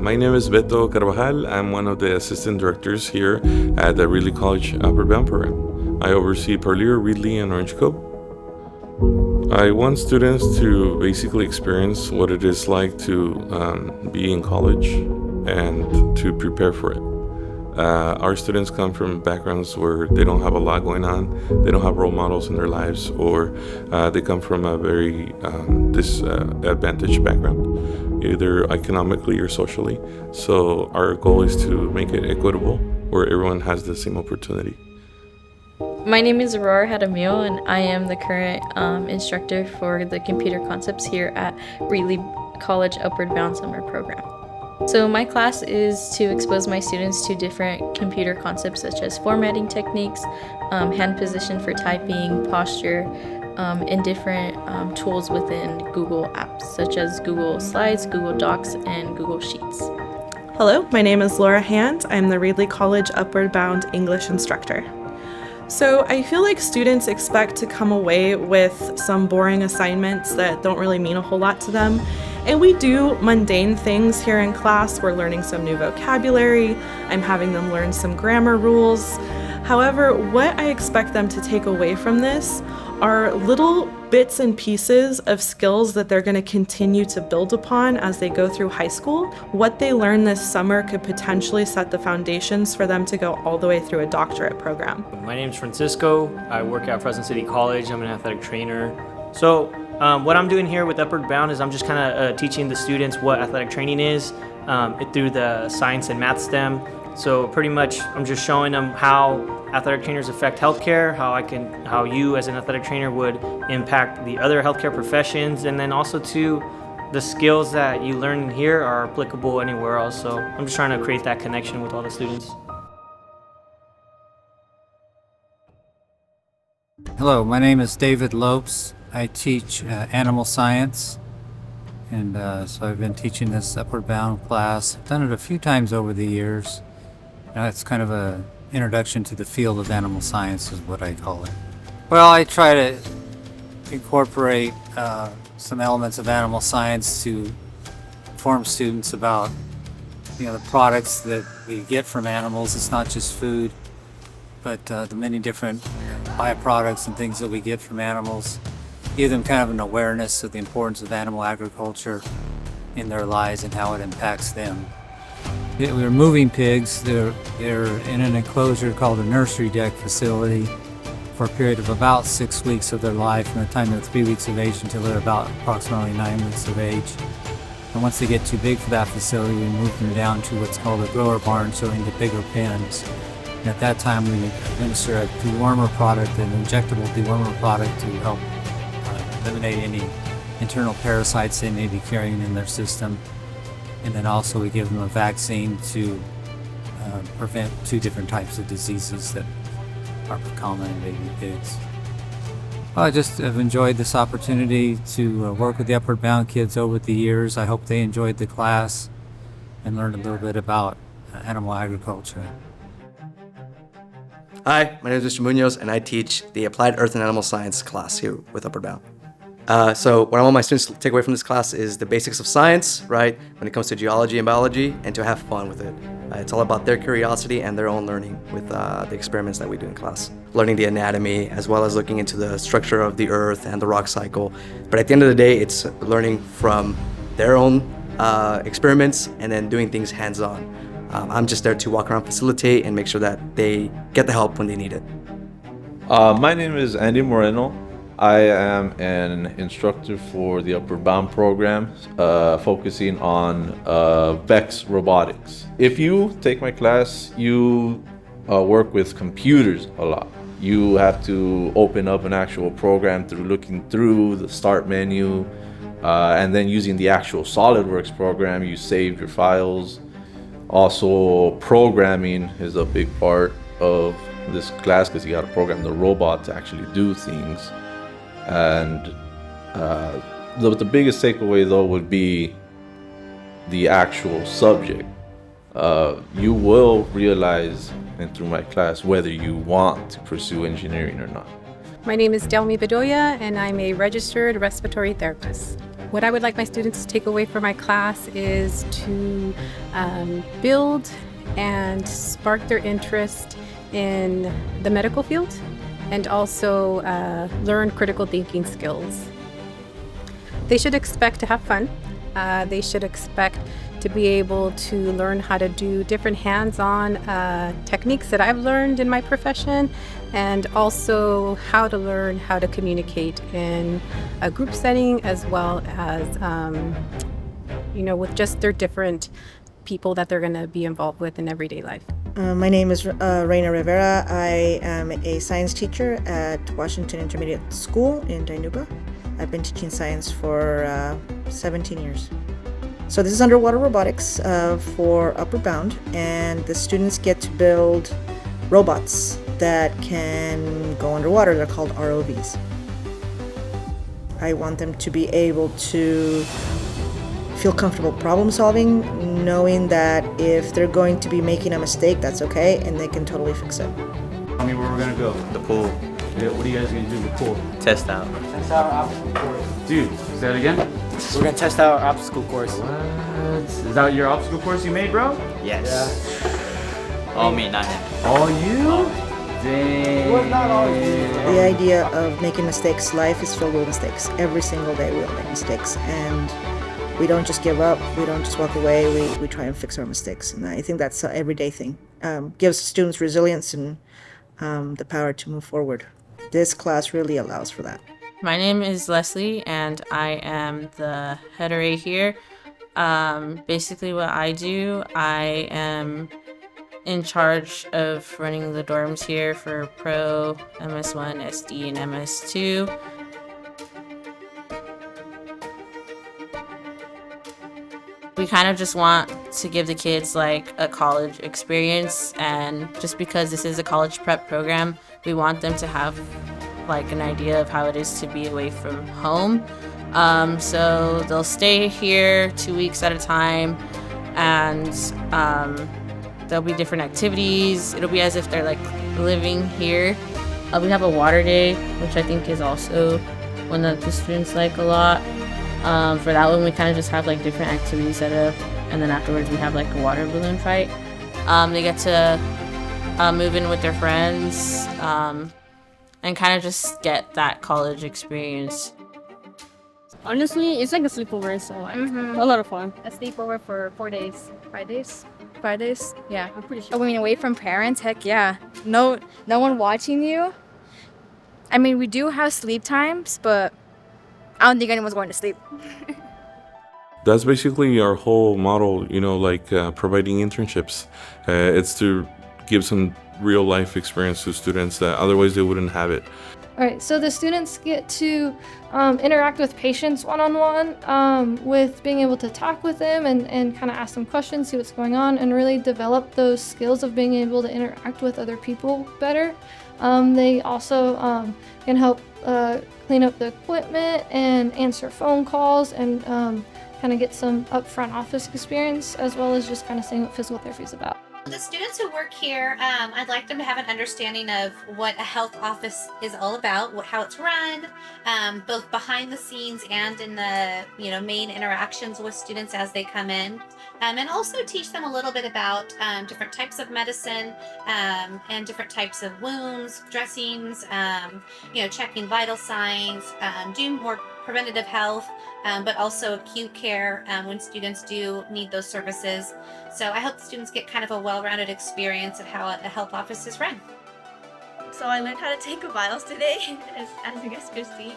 My name is Beto Carvajal. I'm one of the assistant directors here at the Reedley College Upward Bound program. I oversee Parlier, Reedley, and Orange Cove. I want students to basically experience what it is like to be in college and to prepare for it. Our students come from backgrounds where they don't have a lot going on, they don't have role models in their lives, or they come from a very disadvantaged background, either economically or socially. So our goal is to make it equitable, where everyone has the same opportunity. My name is Aurora Hadamil, and I am the current instructor for the computer concepts here at Reedley College Upward Bound Summer Program. So my class is to expose my students to different computer concepts such as formatting techniques, hand position for typing, posture, and different tools within Google apps such as Google Slides, Google Docs, and Google Sheets. Hello, my name is Laura Hand. I'm the Reedley College Upward Bound English instructor. So I feel like students expect to come away with some boring assignments that don't really mean a whole lot to them. And we do mundane things here in class. We're learning some new vocabulary. I'm having them learn some grammar rules. However, what I expect them to take away from this are little bits and pieces of skills that they're going to continue to build upon as they go through high school. What they learn this summer could potentially set the foundations for them to go all the way through a doctorate program. My name is Francisco. I work at Fresno City College. I'm an athletic trainer. So what I'm doing here with Upward Bound is I'm just kind of teaching the students what athletic training is through the science and math STEM. So pretty much I'm just showing them how athletic trainers affect healthcare, how you as an athletic trainer would impact the other healthcare professions, and then also too, the skills that you learn here are applicable anywhere else. So I'm just trying to create that connection with all the students. Hello, my name is David Lopes. I teach animal science, and so I've been teaching this Upward Bound class. I've done it a few times over the years. It's kind of a introduction to the field of animal science is what I call it. Well, I try to incorporate some elements of animal science to inform students about the products that we get from animals. It's not just food, but the many different byproducts and things that we get from animals. Give them kind of an awareness of the importance of animal agriculture in their lives and how it impacts them. We're moving pigs. They're in an enclosure called a nursery deck facility for a period of about 6 weeks of their life, from the time they're 3 weeks of age until they're about approximately 9 weeks of age. And once they get too big for that facility, we move them down to what's called a grower barn, so into bigger pens. And at that time, we administer a dewormer product, an injectable dewormer product, to help eliminate any internal parasites they may be carrying in their system. And then also we give them a vaccine to prevent 2 different types of diseases that are common in baby pigs. Well, I just have enjoyed this opportunity to work with the Upward Bound kids over the years. I hope they enjoyed the class and learned a little bit about animal agriculture. Hi, my name is Mr. Munoz, and I teach the Applied Earth and Animal Science class here with Upward Bound. So what I want my students to take away from this class is the basics of science, right, when it comes to geology and biology, and to have fun with it. It's all about their curiosity and their own learning with the experiments that we do in class. Learning the anatomy, as well as looking into the structure of the earth and the rock cycle. But at the end of the day, it's learning from their own experiments and then doing things hands-on. I'm just there to walk around, facilitate, and make sure that they get the help when they need it. My name is Andy Moreno. I am an instructor for the Upward Bound program, focusing on VEX robotics. If you take my class, you work with computers a lot. You have to open up an actual program through looking through the start menu, and then using the actual SolidWorks program, you save your files. Also, programming is a big part of this class because you got to program the robot to actually do things. And the biggest takeaway though would be the actual subject. You will realize, and through my class, whether you want to pursue engineering or not. My name is Delmi Bedoya, and I'm a registered respiratory therapist. What I would like my students to take away from my class is to build and spark their interest in the medical field and also learn critical thinking skills. They should expect to have fun. They should expect to be able to learn how to do different hands-on techniques that I've learned in my profession, and also how to learn how to communicate in a group setting as well as, with just their different people that they're going to be involved with in everyday life. My name is Reina Rivera. I am a science teacher at Washington Intermediate School in Dinuba. I've been teaching science for 17 years. So this is underwater robotics for Upward Bound, and the students get to build robots that can go underwater. They're called ROVs. I want them to be able to feel comfortable problem solving, knowing that if they're going to be making a mistake, that's okay, and they can totally fix it. Tell me where we're gonna go. The pool. Yeah, what are you guys gonna do in the pool? Test out. Test out our obstacle course. Dude, say that again? We're gonna test out our obstacle course. What? Is that your obstacle course you made, bro? Yes. Yeah. All me, not him. All you? Dang. Well, not all you. The idea of making mistakes, life is filled with mistakes. Every single day we all make mistakes, and we don't just give up, we don't just walk away, we try and fix our mistakes. And I think that's an everyday thing. Gives students resilience and the power to move forward. This class really allows for that. My name is Leslie, and I am the head array here. Basically what I do, I am in charge of running the dorms here for Pro, MS1, SD, and MS2. We kind of just want to give the kids like a college experience, and just because this is a college prep program, we want them to have like an idea of how it is to be away from home. So they'll stay here 2 weeks at a time, and there'll be different activities. It'll be as if they're like living here. We have a water day, which I think is also one that the students like a lot. For that one, we kind of just have like different activities set up, and then afterwards we have like a water balloon fight. They get to move in with their friends and kind of just get that college experience. Honestly, it's like a sleepover, so like, a lot of fun. A sleepover for 4 days. 5 days? 5 days? Yeah. I'm pretty sure. I mean, away from parents, heck yeah. No one watching you. I mean, we do have sleep times, but I don't think anyone's going to sleep. That's basically our whole model, providing internships. It's to give some real life experience to students that otherwise they wouldn't have it. All right, so the students get to interact with patients one-on-one, with being able to talk with them and kind of ask them questions, see what's going on, and really develop those skills of being able to interact with other people better. They also can help clean up the equipment and answer phone calls and kind of get some upfront office experience, as well as just kind of seeing what physical therapy is about. The students who work here, I'd like them to have an understanding of what a health office is all about, how it's run, both behind the scenes and in the main interactions with students as they come in, and also teach them a little bit about different types of medicine and different types of wounds, dressings, checking vital signs, doing more preventative health, but also acute care when students do need those services. So I hope the students get kind of a well-rounded experience of how a health office is run. So I learned how to take vitals today, as you guys could see.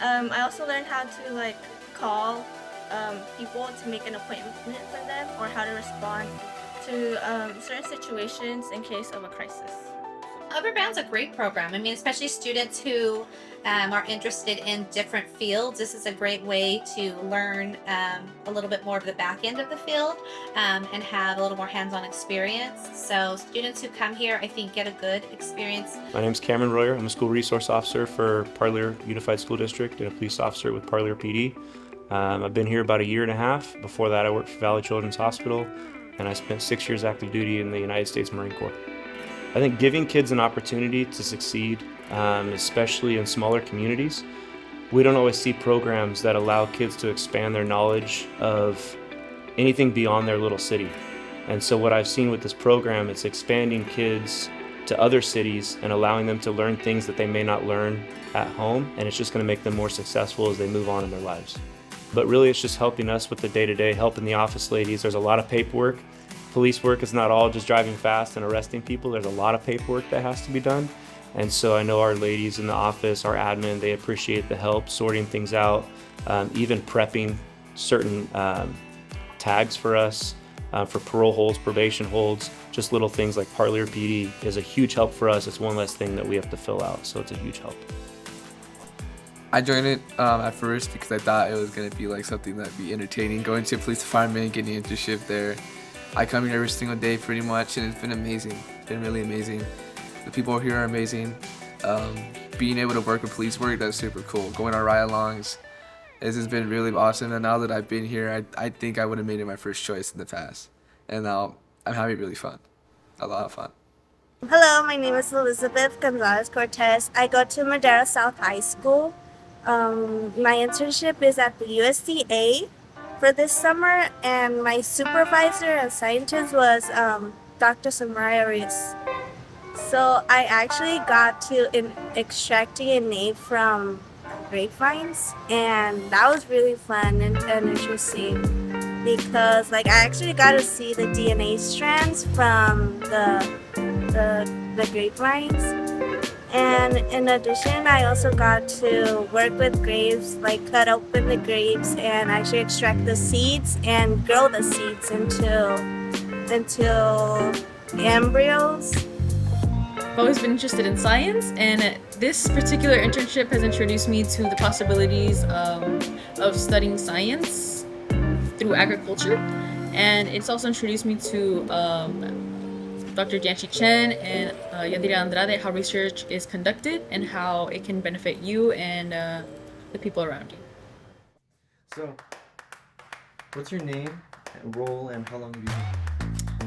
I also learned how to call people to make an appointment for them, or how to respond to certain situations in case of a crisis. Upward Bound's a great program. I mean, especially students who are interested in different fields. This is a great way to learn a little bit more of the back end of the field and have a little more hands-on experience. So students who come here, I think, get a good experience. My name is Cameron Royer. I'm a school resource officer for Parlier Unified School District and a police officer with Parlier PD. I've been here about a year and a half. Before that, I worked for Valley Children's Hospital, and I spent 6 years active duty in the United States Marine Corps. I think giving kids an opportunity to succeed, especially in smaller communities, we don't always see programs that allow kids to expand their knowledge of anything beyond their little city. And so what I've seen with this program, it's expanding kids to other cities and allowing them to learn things that they may not learn at home, and it's just going to make them more successful as they move on in their lives. But really it's just helping us with the day-to-day, helping the office ladies. There's a lot of paperwork. Police work is not all just driving fast and arresting people. There's a lot of paperwork that has to be done. And so I know our ladies in the office, our admin, they appreciate the help sorting things out, even prepping certain tags for us, for parole holds, probation holds, just little things like Parlier PD is a huge help for us. It's one less thing that we have to fill out, so it's a huge help. I joined it at first because I thought it was going to be like something that'd be entertaining, going to a police department, getting an internship there. I come here every single day pretty much, and it's been amazing. It's been really amazing. The people here are amazing. Being able to work with police work, that's super cool. Going on ride-alongs, this has been really awesome. And now that I've been here, I think I would have made it my first choice in the past. And now I'm having really fun. A lot of fun. Hello, my name is Elizabeth Gonzalez Cortez. I go to Madera South High School. My internship is at the USDA for this summer, and my supervisor and scientist was Dr. Samaya Rees. So I actually got to extract DNA from grapevines, and that was really fun and interesting because I actually got to see the DNA strands from the grapevines. And in addition, I also got to work with grapes, cut open the grapes and actually extract the seeds and grow the seeds into embryos. I've always been interested in science, and this particular internship has introduced me to the possibilities of studying science through agriculture, and it's also introduced me to Dr. Jianxi Chen and Yadira Andrade, how research is conducted and how it can benefit you and the people around you. So, what's your name, role, and how long have you been?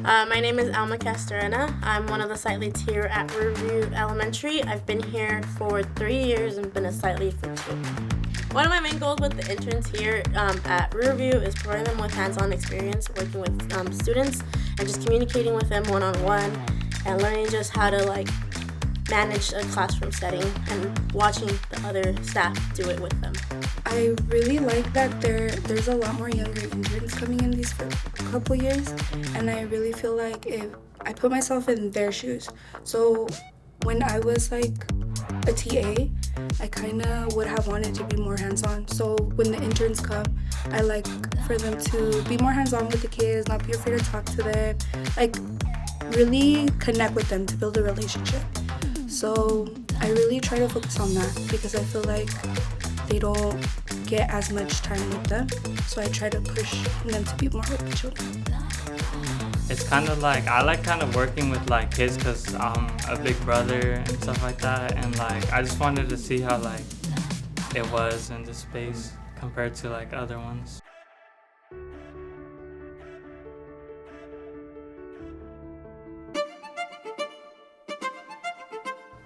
My name is Alma Castorena. I'm one of the site leads here at Riverview Elementary. I've been here for 3 years and been a site lead for 2. One of my main goals with the interns here at Riverview is providing them with hands-on experience working with students and just communicating with them one-on-one and learning just how to manage a classroom setting and watching the other staff do it with them. I really like that there's a lot more younger interns coming in these couple years, and I really feel like if I put myself in their shoes. So when I was a TA, I kind of would have wanted to be more hands-on. So when the interns come, I like for them to be more hands-on with the kids, not be afraid to talk to them, really connect with them to build a relationship. So I really try to focus on that because I feel like they don't get as much time with them. So I try to push them to be more with the children. It's kind of I like kind of working with kids because I'm a big brother and stuff like that, and I just wanted to see how it was in this space compared to other ones.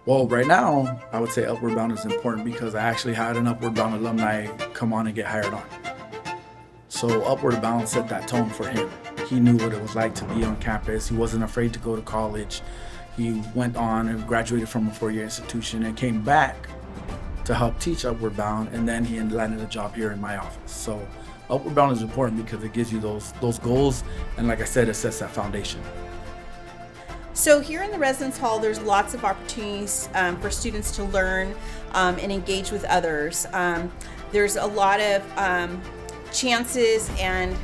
Well, right now, I would say Upward Bound is important because I actually had an Upward Bound alumni come on and get hired on. So Upward Bound set that tone for him. He knew what it was like to be on campus. He wasn't afraid to go to college. He went on and graduated from a 4-year institution and came back to help teach Upward Bound, and then he landed a job here in my office. So Upward Bound is important because it gives you those goals, and like I said, it sets that foundation. So here in the Residence Hall, there's lots of opportunities for students to learn and engage with others. There's a lot of chances and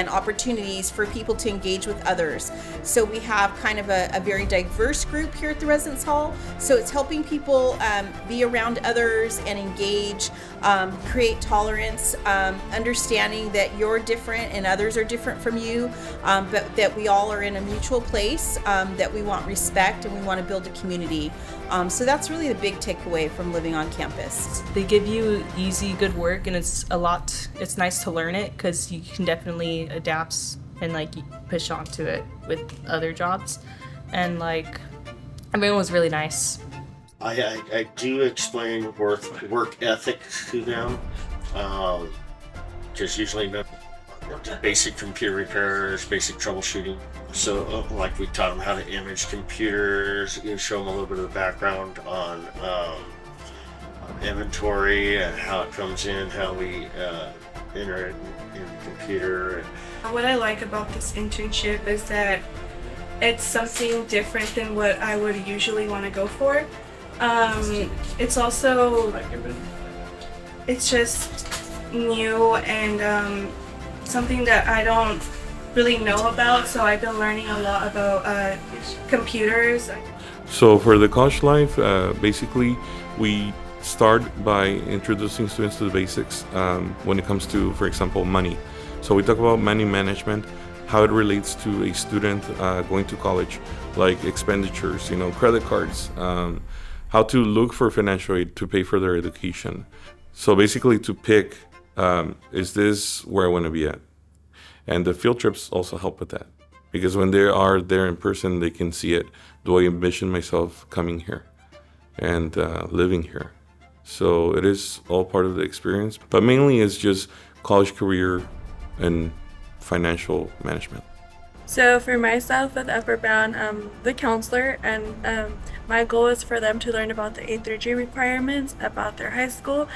opportunities for people to engage with others. So we have kind of a very diverse group here at the Residence Hall. So it's helping people be around others and engage, create tolerance, understanding that you're different and others are different from you, but that we all are in a mutual place, that we want respect and we want to build a community. So that's really the big takeaway from living on campus. They give you easy, good work, and it's nice to learn it because you can definitely adapt and push onto it with other jobs. And everyone was really nice. I do explain work ethic to them. Just usually basic computer repairs, basic troubleshooting. So like we taught them how to image computers, show them a little bit of the background on inventory and how it comes in, how we enter it in the computer. What I like about this internship is that it's something different than what I would usually want to go for. It's also, it's just new and something that I don't really know about, so I've been learning a lot about computers. So for the college life, basically we start by introducing students to the basics when it comes to, for example, money. So we talk about money management, how it relates to a student going to college, like expenditures, credit cards, how to look for financial aid to pay for their education. So basically to pick, is this where I want to be at? And the field trips also help with that, because when they are there in person, they can see it. Do I envision myself coming here and living here? So it is all part of the experience, but mainly it's just college career and financial management. So for myself with Upper Bound, I'm the counselor, and my goal is for them to learn about the A through G requirements, about their high school.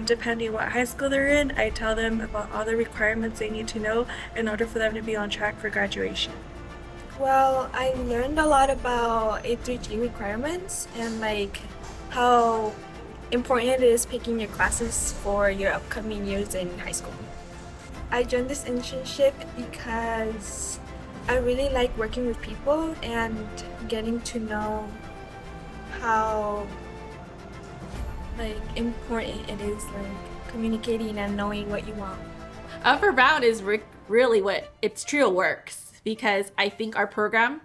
Depending what high school they're in, I tell them about all the requirements they need to know in order for them to be on track for graduation. Well, I learned a lot about A through G requirements and like how important it is picking your classes for your upcoming years in high school. I joined this internship because I really like working with people and getting to know how important it is, communicating and knowing what you want. Upper Bound is really what its trio works, because I think our program,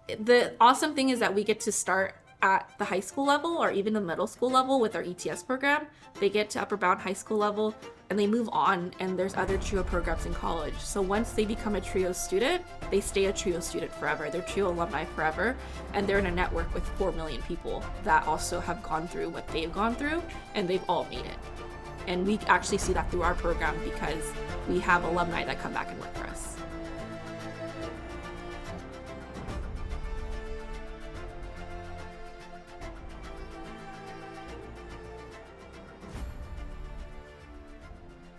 the awesome thing is that we get to start at the high school level or even the middle school level with our ETS program. They get to Upper Bound high school level and they move on, and there's other trio programs in college. So once they become a trio student, they stay a trio student forever. They're trio alumni forever, and they're in a network with 4 million people that also have gone through what they've gone through, and they've all made it. And we actually see that through our program because we have alumni that come back and work for us.